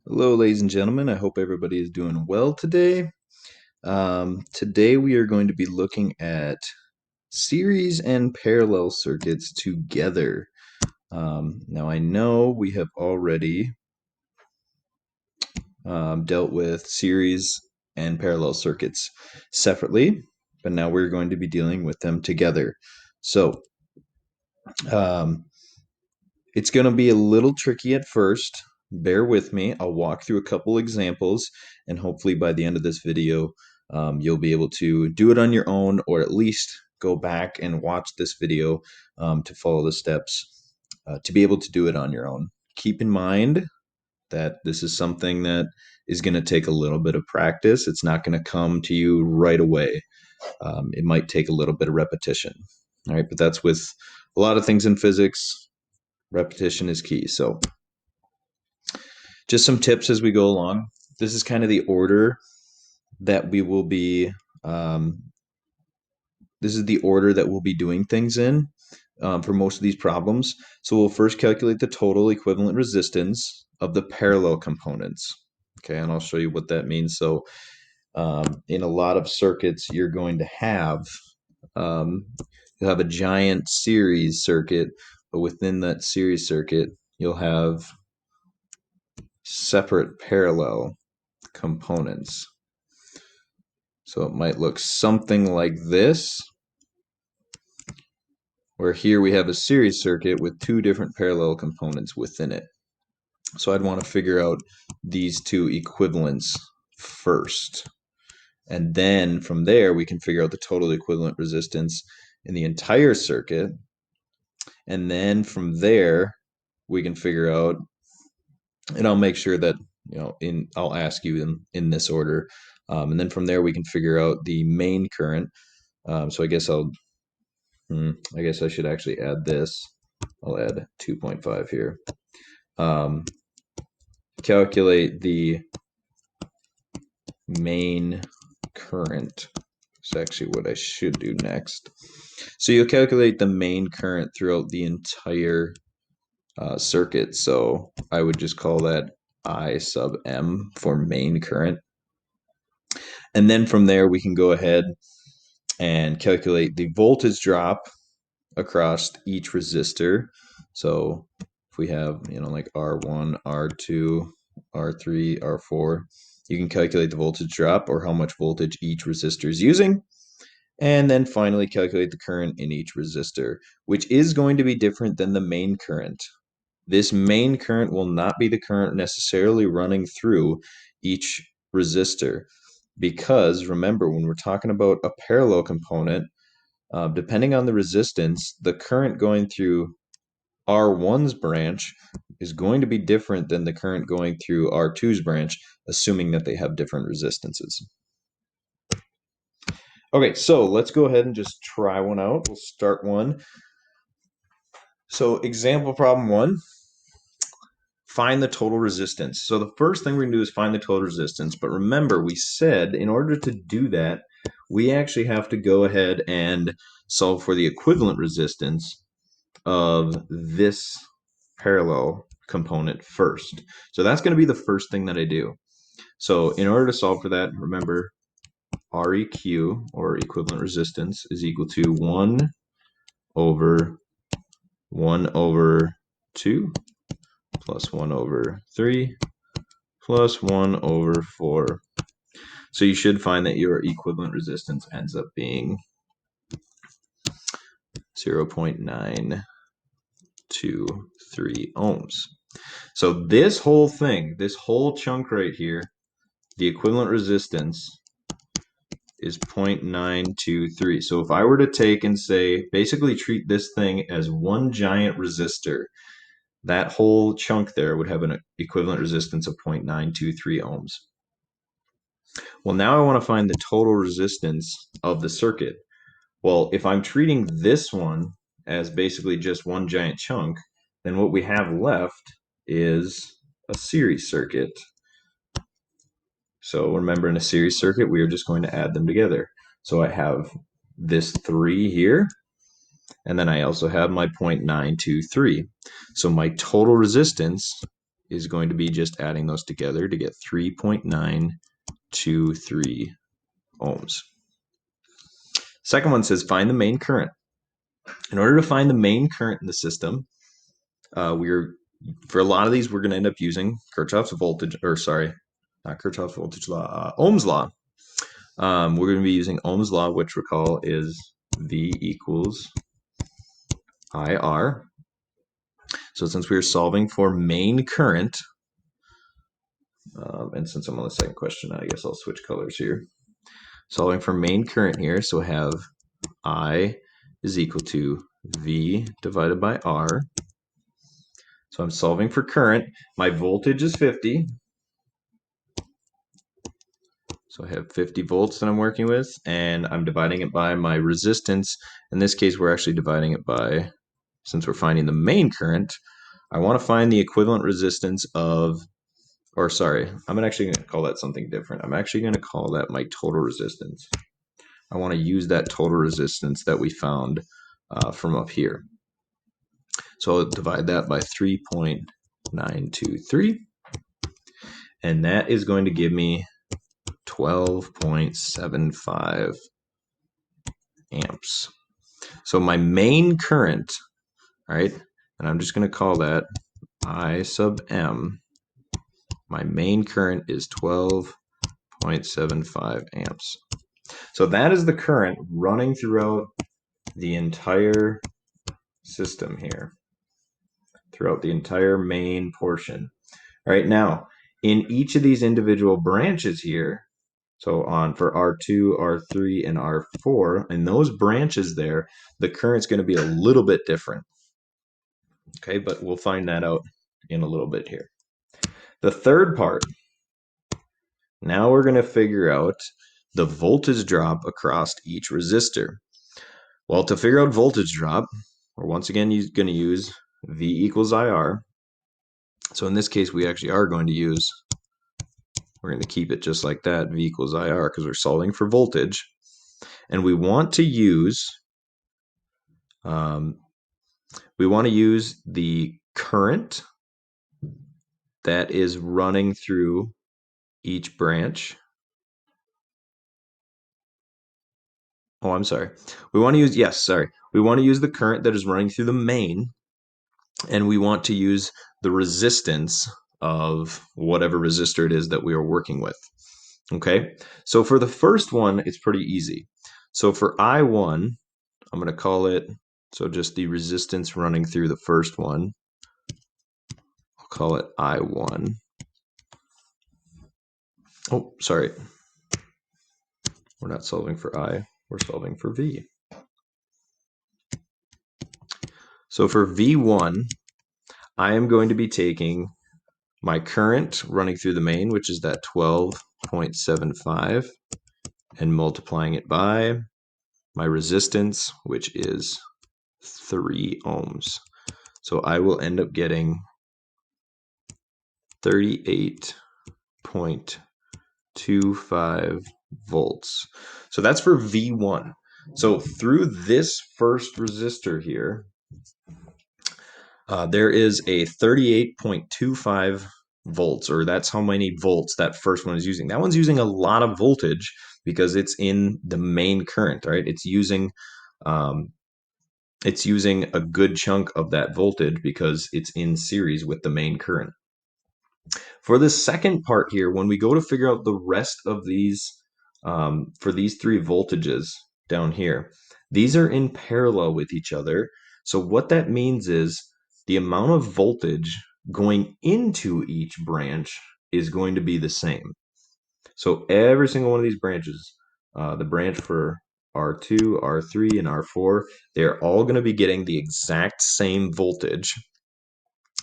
Hello, ladies and gentlemen. I hope everybody is doing well today. Today we are going to be looking at series and parallel circuits together. Now I know we have already dealt with series and parallel circuits separately, but now we're going to be dealing with them together. So um, it's going to be a little tricky at first. Bear with me. I'll walk through a couple examples, and hopefully by the end of this video, you'll be able to do it on your own, or at least go back and watch this video to follow the steps to be able to do it on your own. Keep in mind that this is something that is going to take a little bit of practice. It's not going to come to you right away. It might take a little bit of repetition. All right, but that's with a lot of things in physics. Repetition is key. So just some tips as we go along. This is kind of the order that we will be. Um, this is the order that we'll be doing things in for most of these problems. So we'll first calculate the total equivalent resistance of the parallel components. Okay, and I'll show you what that means. So in a lot of circuits, you're going to have you'll have a giant series circuit, but within that series circuit, you'll have separate parallel components. So it might look something like this, where here we have a series circuit with two different parallel components within it. So I'd want to figure out these two equivalents first. And then from there, we can figure out the total equivalent resistance in the entire circuit. And then from there, we can figure out, and I'll make sure that, I'll ask you in this order. And then from there, we can figure out the main current. So I guess I guess I should actually add this. I'll add 2.5 here. Calculate the main current. It's actually what I should do next. So you'll calculate the main current throughout the entire circuit. So I would just call that I sub M for main current. And then from there, we can go ahead and calculate the voltage drop across each resistor. So if we have, like R1, R2, R3, R4, you can calculate the voltage drop or how much voltage each resistor is using. And then finally calculate the current in each resistor, which is going to be different than the main current. This main current will not be the current necessarily running through each resistor, because remember, when we're talking about a parallel component, depending on the resistance, the current going through R1's branch is going to be different than the current going through R2's branch, assuming that they have different resistances. Okay, so let's go ahead and just try one out. We'll start one. So example problem 1, find the total resistance. So the first thing we're going to do is find the total resistance. But remember, we said in order to do that, we actually have to go ahead and solve for the equivalent resistance of this parallel component first. So that's going to be the first thing that I do. So in order to solve for that, remember, Req, or equivalent resistance, is equal to 1 over 1 over 2 plus 1 over 3 plus 1 over 4. So you should find that your equivalent resistance ends up being 0.923 ohms. So this whole thing, this whole chunk right here, the equivalent resistance is 0.923. So if I were to take and say, basically treat this thing as one giant resistor, that whole chunk there would have an equivalent resistance of 0.923 ohms. Well, now I want to find the total resistance of the circuit. Well, if I'm treating this one as basically just one giant chunk, then what we have left is a series circuit. So remember, in a series circuit, we are just going to add them together. So I have this 3 here, and then I also have my 0.923. So my total resistance is going to be just adding those together to get 3.923 ohms. Second one says find the main current. In order to find the main current in the system, for a lot of these, we're going to end up using Kirchhoff's voltage, or sorry, not Kirchhoff's voltage law, Ohm's law. We're going to be using Ohm's law, which recall is V equals IR. So since we are solving for main current, and since I'm on the second question, I guess I'll switch colors here. Solving for main current here, so I have I is equal to V divided by R. So I'm solving for current. My voltage is 50. So I have 50 volts that I'm working with, and I'm dividing it by my resistance. In this case, we're actually dividing it by, since we're finding the main current, I want to find the equivalent resistance of, or sorry, I'm actually going to call that something different. I'm actually going to call that my total resistance. I want to use that total resistance that we found from up here. So I'll divide that by 3.923, and that is going to give me 12.75 amps. So my main current, right, and I'm just going to call that I sub M, my main current is 12.75 amps. So that is the current running throughout the entire system here, throughout the entire main portion. All right, now, in each of these individual branches here, so on for R2, R3, and R4, in those branches there, the current's going to be a little bit different. Okay, but we'll find that out in a little bit here. The third part, now we're going to figure out the voltage drop across each resistor. Well, to figure out voltage drop, we're once again going to use V equals IR. So in this case, we actually are going to use, we're going to keep it just like that, V equals IR, because we're solving for voltage. And we want to use the current that is running through each branch. Oh, I'm sorry. We want to use, yes, sorry. We want to use the current that is running through the main, and we want to use the resistance of whatever resistor it is that we are working with. Okay, so for the first one, it's pretty easy. So for I1, I'm going to call it, so just the resistance running through the first one, I'll call it I1. Oh, sorry. We're not solving for I, we're solving for V. So for V1, I am going to be taking my current running through the main, which is that 12.75, and multiplying it by my resistance, which is 3 ohms. So I will end up getting 38.25 volts. So that's for V1. So through this first resistor here, there is a 38.25 volts, or that's how many volts that first one is using. That one's using a lot of voltage because it's in the main current, right? It's using a good chunk of that voltage because it's in series with the main current. For the second part here, when we go to figure out the rest of these, for these three voltages down here, these are in parallel with each other. So what that means is the amount of voltage going into each branch is going to be the same. So every single one of these branches, the branch for R2, R3, and R4, they're all going to be getting the exact same voltage.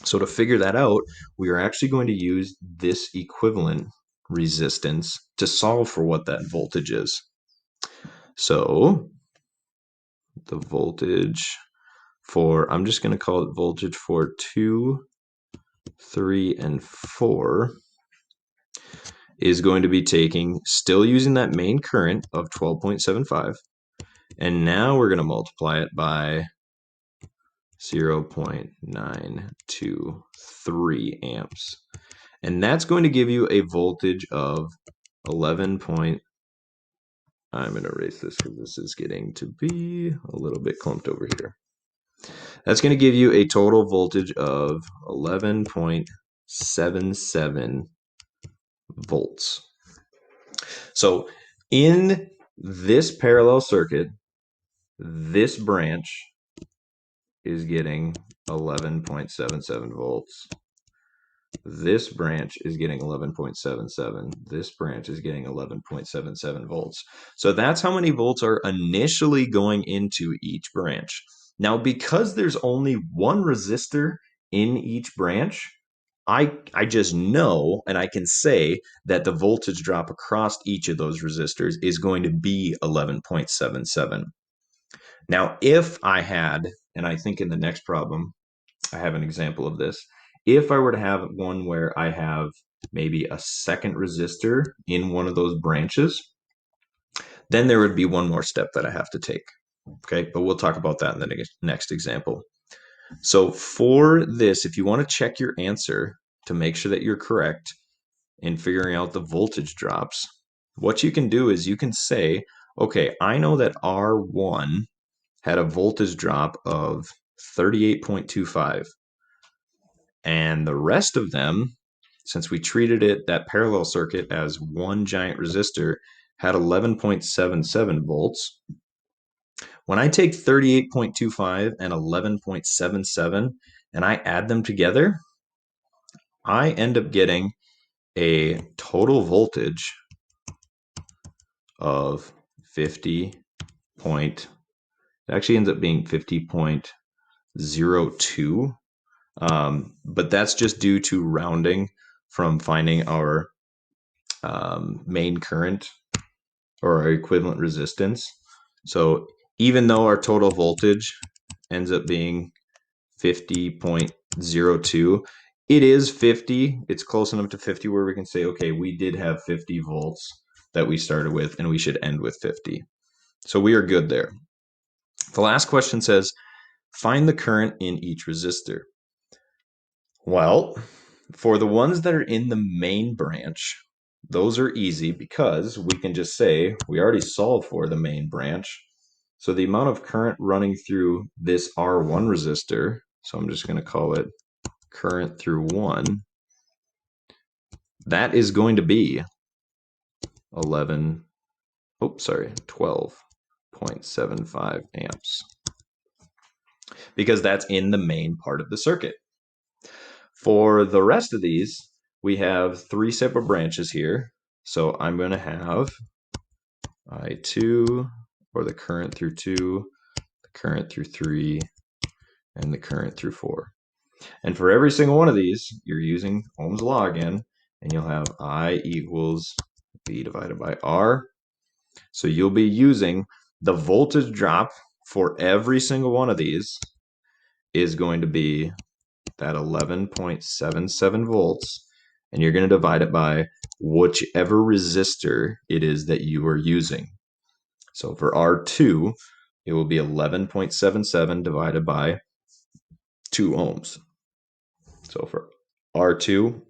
So to figure that out, we are actually going to use this equivalent resistance to solve for what that voltage is. So the voltage for, I'm just going to call it voltage for 2, 3, and 4 is going to be taking, still using that main current of 12.75, and now we're going to multiply it by 0.923 amps. And that's going to give you a voltage of 11 point. I'm going to erase this because this is getting to be a little bit clumped over here. That's going to give you a total voltage of 11.77 volts. So in this parallel circuit, this branch is getting 11.77 volts. This branch is getting 11.77. This branch is getting 11.77 volts. So that's how many volts are initially going into each branch. Now, because there's only one resistor in each branch, I just know and I can say that the voltage drop across each of those resistors is going to be 11.77. Now, if I had, and I think in the next problem, I have an example of this. If I were to have one where I have maybe a second resistor in one of those branches, then there would be one more step that I have to take. Okay, but we'll talk about that in the next example. So for this, if you want to check your answer to make sure that you're correct in figuring out the voltage drops, what you can do is you can say, okay, I know that R1 had a voltage drop of 38.25. And the rest of them, since we treated that parallel circuit as one giant resistor, had 11.77 volts. When I take 38.25 and 11.77 and I add them together, I end up getting a total voltage of 50 point, it actually ends up being 50.02. But that's just due to rounding from finding our main current or our equivalent resistance. So even though our total voltage ends up being 50.02, it is 50. It's close enough to 50 where we can say, okay, we did have 50 volts that we started with, and we should end with 50. So we are good there. The last question says, find the current in each resistor. Well, for the ones that are in the main branch, those are easy because we can just say we already solved for the main branch. So the amount of current running through this R1 resistor, so I'm just going to call it current through 1, that is going to be 12.75 amps because that's in the main part of the circuit. For the rest of these, we have three separate branches here. So I'm going to have I2, or the current through 2, the current through 3, and the current through 4. And for every single one of these, you're using Ohm's law again, and you'll have I equals V divided by R. So you'll be using the voltage drop for every single one of these is going to be that 11.77 volts, and you're going to divide it by whichever resistor it is that you are using. So for R2, it will be 11.77 divided by 2 ohms. So for R2,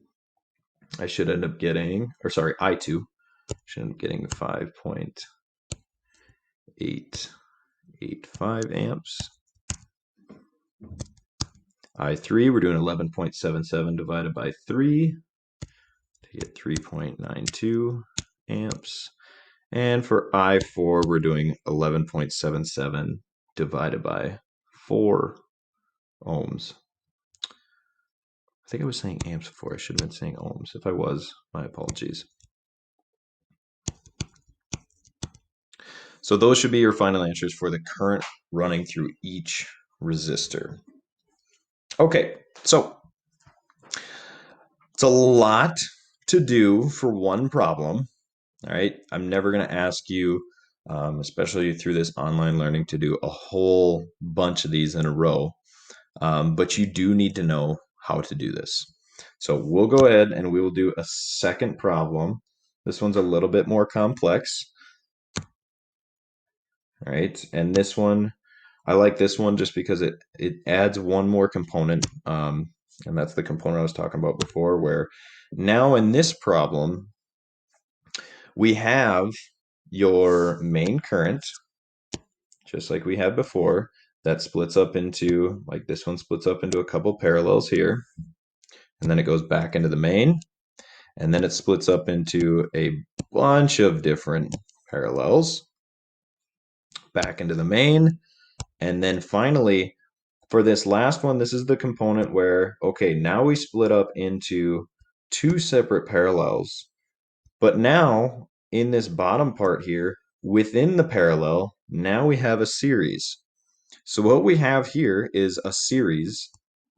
I should end up getting, or sorry, I2 should end up getting 5.885 amps. I3, we're doing 11.77 divided by 3 to get 3.92 amps. And for I4, we're doing 11.77 divided by 4 ohms. I think I was saying amps before. I should have been saying ohms. If I was, my apologies. So those should be your final answers for the current running through each resistor. Okay, so it's a lot to do for one problem. All right, I'm never going to ask you, especially through this online learning, to do a whole bunch of these in a row. But you do need to know how to do this. So we'll go ahead and we will do a second problem. This one's a little bit more complex. All right, and this one I like this one just because it adds one more component, and that's the component I was talking about before, where now in this problem, we have your main current, just like we had before, that splits up into, like this one splits up into a couple parallels here, and then it goes back into the main, and then it splits up into a bunch of different parallels back into the main, and then finally, for this last one, this is the component where, okay, now we split up into two separate parallels. But now, in this bottom part here, within the parallel, now we have a series. So what we have here is a series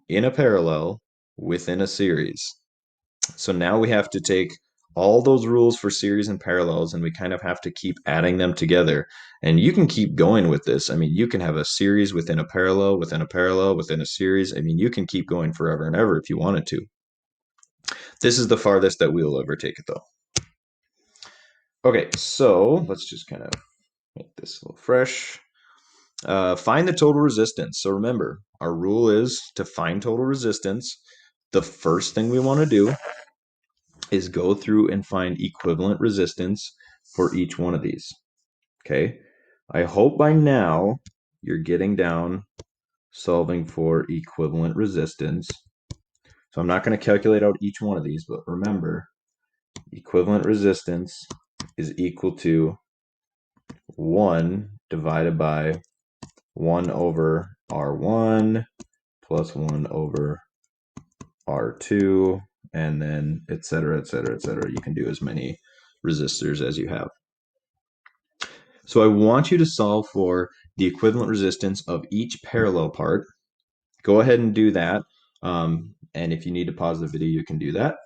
in a parallel within a series. So now we have to take all those rules for series and parallels, and we kind of have to keep adding them together. And you can keep going with this. I mean, you can have a series within a parallel, within a parallel, within a series. I mean, you can keep going forever and ever if you wanted to. This is the farthest that we'll ever take it, though. Okay, so let's just kind of make this a little fresh. Find the total resistance. So remember, our rule is to find total resistance. The first thing we want to do is go through and find equivalent resistance for each one of these. Okay, I hope by now you're getting down solving for equivalent resistance. So I'm not going to calculate out each one of these, but remember, equivalent resistance is equal to 1 divided by 1 over R1 plus 1 over R2, and then et cetera, et cetera, et cetera. You can do as many resistors as you have. So I want you to solve for the equivalent resistance of each parallel part. Go ahead and do that. And if you need to pause the video, you can do that.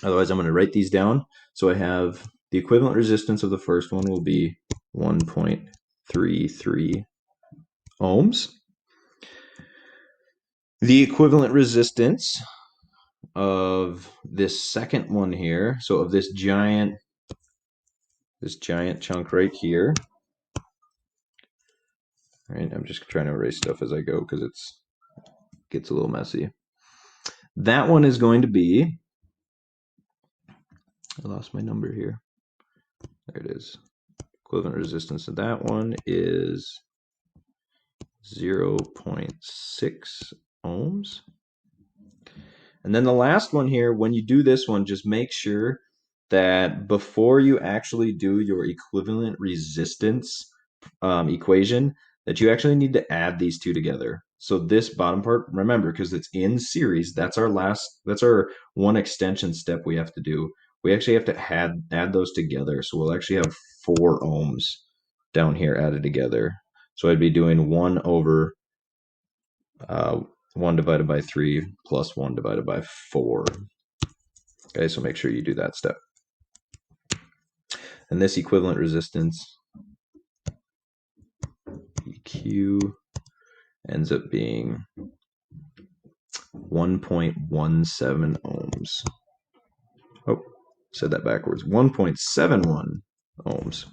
Otherwise, I'm going to write these down. So I have the equivalent resistance of the first one will be 1.33 ohms. The equivalent resistance of this second one here, so of this giant chunk right here. All right, I'm just trying to erase stuff as I go because it gets a little messy. That one is going to be, I lost my number here. There it is. Equivalent resistance of that one is 0.6 ohms. And then the last one here, when you do this one, just make sure that before you actually do your equivalent resistance equation, that you actually need to add these two together. So this bottom part, remember, because it's in series, that's our one extension step we have to do. We actually have to add those together. So we'll actually have 4 ohms down here added together. So I'd be doing 1 over 1 divided by 3 plus 1 divided by 4. Okay, so make sure you do that step. And this equivalent resistance, EQ, ends up being 1.17 ohms. Oh, said that backwards. 1.71 ohms.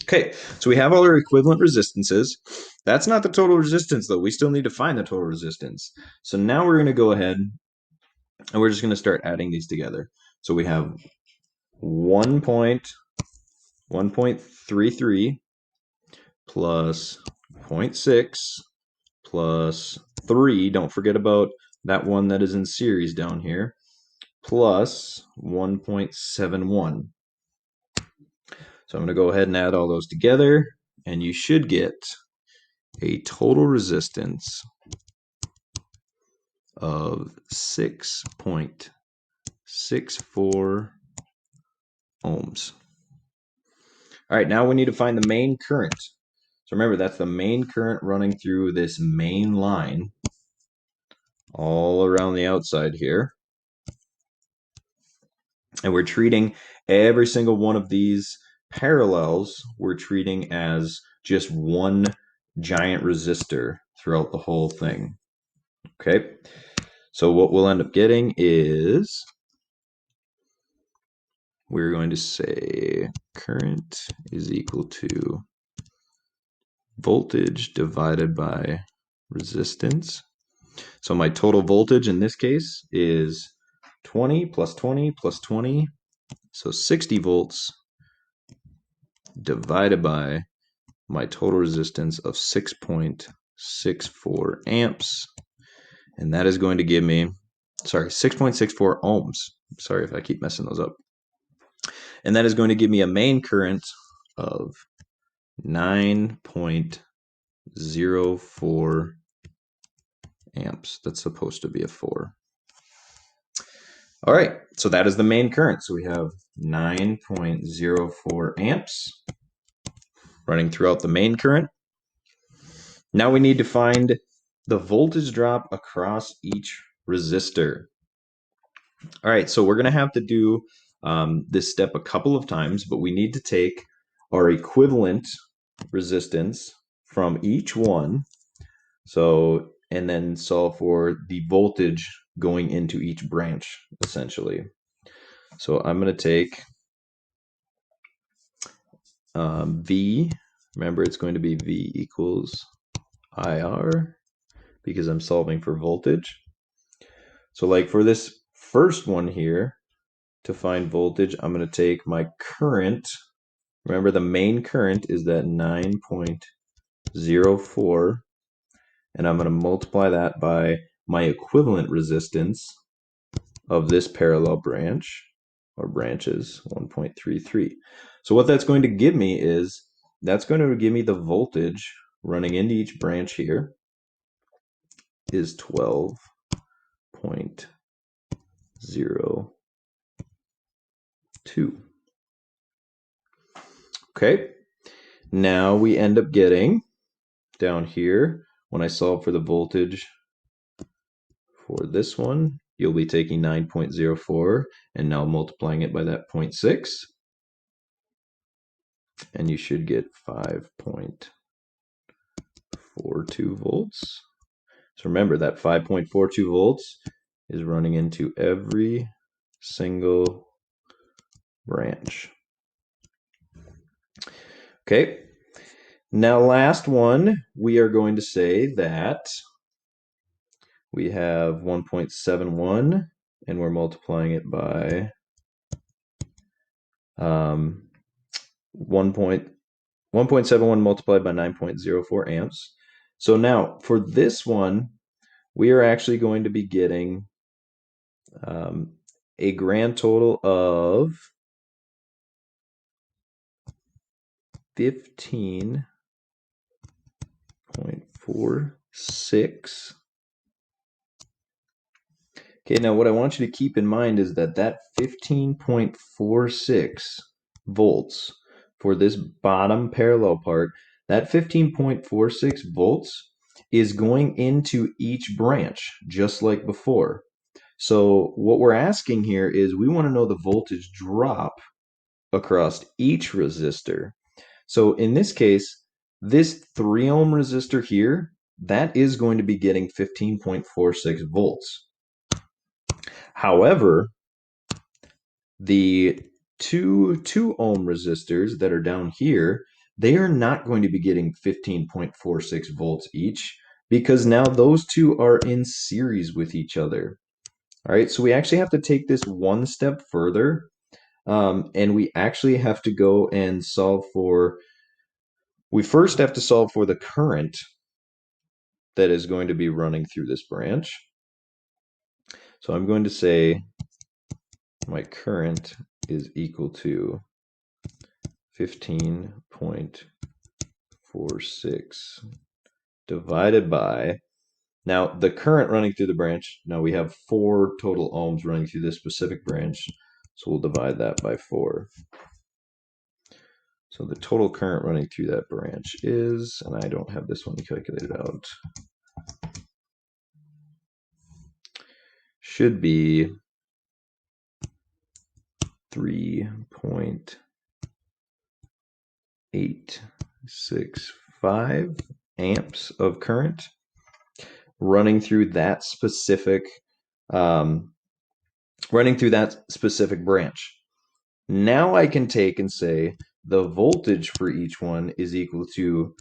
Okay, so we have all our equivalent resistances. That's not the total resistance, though. We still need to find the total resistance. So now we're going to go ahead and we're just going to start adding these together. So we have 1.33 plus 0.6 plus 3. Don't forget about that one that is in series down here, plus 1.71. So I'm going to go ahead and add all those together, and you should get a total resistance of 6.64 ohms. All right, now we need to find the main current. So remember, that's the main current running through this main line all around the outside here. And we're treating every single one of these parallels, we're treating as just one giant resistor throughout the whole thing. Okay, so what we'll end up getting is, we're going to say current is equal to voltage divided by resistance. So my total voltage in this case is 20 plus 20 plus 20. So 60 volts divided by my total resistance of 6.64 amps. And that is going to give me, 6.64 ohms. Sorry if I keep messing those up. And that is going to give me a main current of 9.04 amps. That's supposed to be a 4. All right, so that is the main current. So we have 9.04 amps running throughout the main current. Now we need to find the voltage drop across each resistor. All right, so we're going to have to do this step a couple of times, but we need to take our equivalent resistance from each one. So, and then solve for the voltage going into each branch, essentially. So I'm going to take V. Remember, it's going to be V equals IR because I'm solving for voltage. So like for this first one here, to find voltage, I'm going to take my current. Remember, the main current is that 9.04, and I'm going to multiply that by my equivalent resistance of this parallel branch, or branches, 1.33. So what that's going to give me is, that's going to give me the voltage running into each branch here is 12.02. Okay, now we end up getting down here, when I solve for the voltage for this one, you'll be taking 9.04 and now multiplying it by that 0.6, and you should get 5.42 volts. So remember that 5.42 volts is running into every single branch. Okay, now last one, we are going to say that we have 1.71 and we're multiplying it by 1.71 multiplied by 9.04 amps. So now for this one, we are actually going to be getting a grand total of 15.46. Okay, now what I want you to keep in mind is that 15.46 volts for this bottom parallel part, that 15.46 volts is going into each branch, just like before. So what we're asking here is we want to know the voltage drop across each resistor. So in this case, this 3 ohm resistor here, that is going to be getting 15.46 volts. However, the two ohm resistors that are down here, they are not going to be getting 15.46 volts each because now those two are in series with each other. All right, so we actually have to take this one step further, and we actually have to go and solve for, we first have to solve for the current that is going to be running through this branch. So I'm going to say my current is equal to 15.46 divided by, now the current running through the branch, now we have 4 total ohms running through this specific branch, so we'll divide that by 4. So the total current running through that branch is, and I don't have this one calculated out, should be 3.865 amps of current running through that specific branch. Now I can take and say the voltage for each one is equal to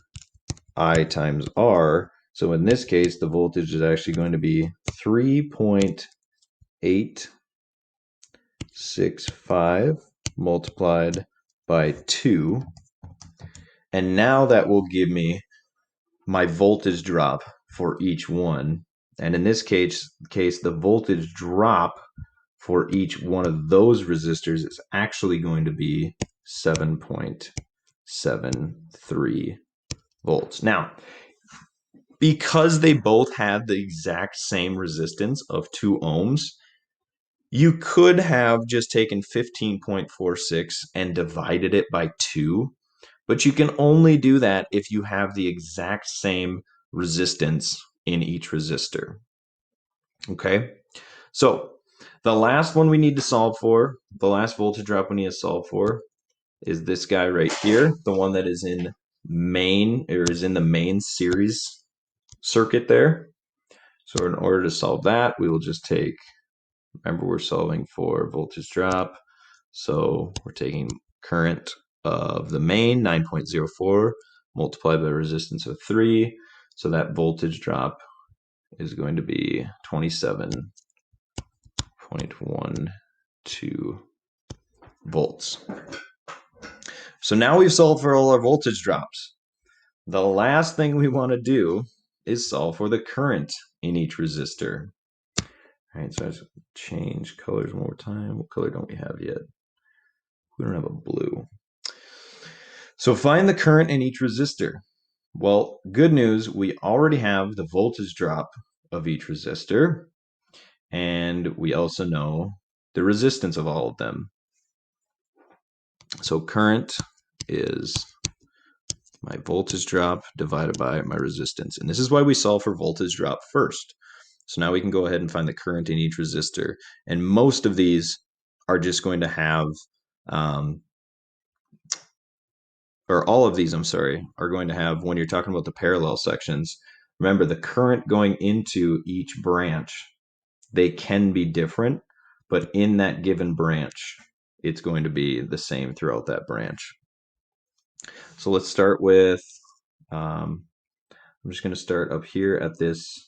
I times R. So in this case, the voltage is actually going to be 3.865 multiplied by 2. And now that will give me my voltage drop for each one. And in this case, the voltage drop for each one of those resistors is actually going to be 7.73 volts. Now, because they both have the exact same resistance of 2 ohms, you could have just taken 15.46 and divided it by 2, but you can only do that if you have the exact same resistance in each resistor. Okay, so the last one we need to solve for, the last voltage drop we need to solve for, is this guy right here, the one that is in the main series circuit there. So in order to solve that, we will just take, remember we're solving for voltage drop, so we're taking current of the main, 9.04, multiplied by resistance of 3, so that voltage drop is going to be 27.12 volts. So now we've solved for all our voltage drops. The last thing we want to do is solve for the current in each resistor. All right, so I just change colors one more time. What color don't we have yet? We don't have a blue. So find the current in each resistor. Well, good news, we already have the voltage drop of each resistor, and we also know the resistance of all of them. So current is my voltage drop divided by my resistance. And this is why we solve for voltage drop first. So now we can go ahead and find the current in each resistor. And most of these are just going to have, or all of these, I'm sorry, are going to have, when you're talking about the parallel sections, remember the current going into each branch, they can be different, but in that given branch, it's going to be the same throughout that branch. So let's start with, I'm just going to start up here at this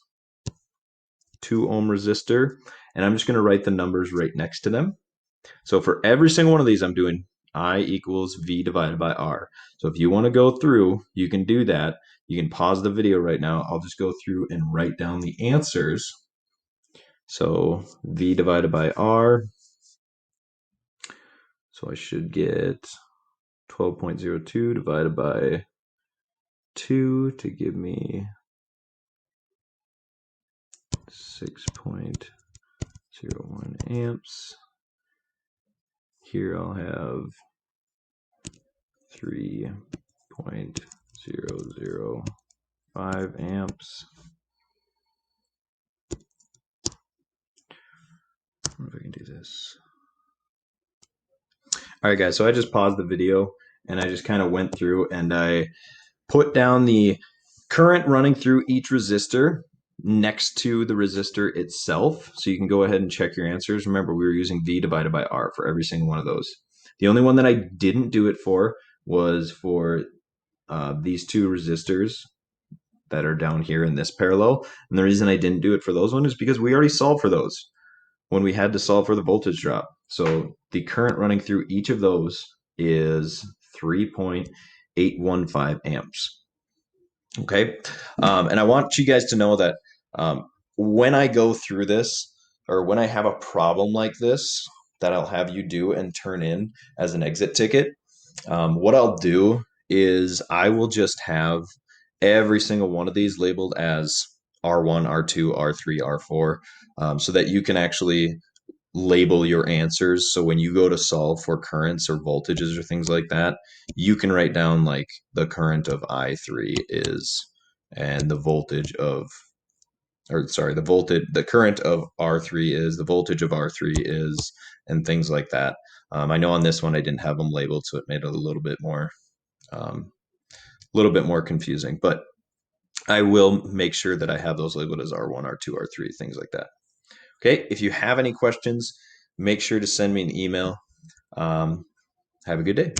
2 ohm resistor, and I'm just going to write the numbers right next to them. So for every single one of these, I'm doing I equals V divided by R. So if you want to go through, you can do that. You can pause the video right now. I'll just go through and write down the answers. So V divided by R. So I should get 12.02 divided by 2 to give me 6.01 amps. Here I'll have 3.005 amps. I wonder if I can do this. All right, guys, so I just paused the video and I just kind of went through and I put down the current running through each resistor next to the resistor itself. So you can go ahead and check your answers. Remember, we were using V divided by R for every single one of those. The only one that I didn't do it for was for these 2 resistors that are down here in this parallel. And the reason I didn't do it for those ones is because we already solved for those when we had to solve for the voltage drop. So the current running through each of those is 3.815 amps. Okay. And I want you guys to know that when I go through this, or when I have a problem like this that I'll have you do and turn in as an exit ticket, what I'll do is I will just have every single one of these labeled as R1, R2, R3, R4, so that you can actually label your answers. So when you go to solve for currents or voltages or things like that, you can write down like the current of I3 is, and the voltage of, or sorry, the current of R3 is, the voltage of R3 is, and things like that. I know on this one I didn't have them labeled, so it made it a little bit more confusing, but I will make sure that I have those labeled as R1, R2, R3, things like that. Okay, if you have any questions, make sure to send me an email. Have a good day.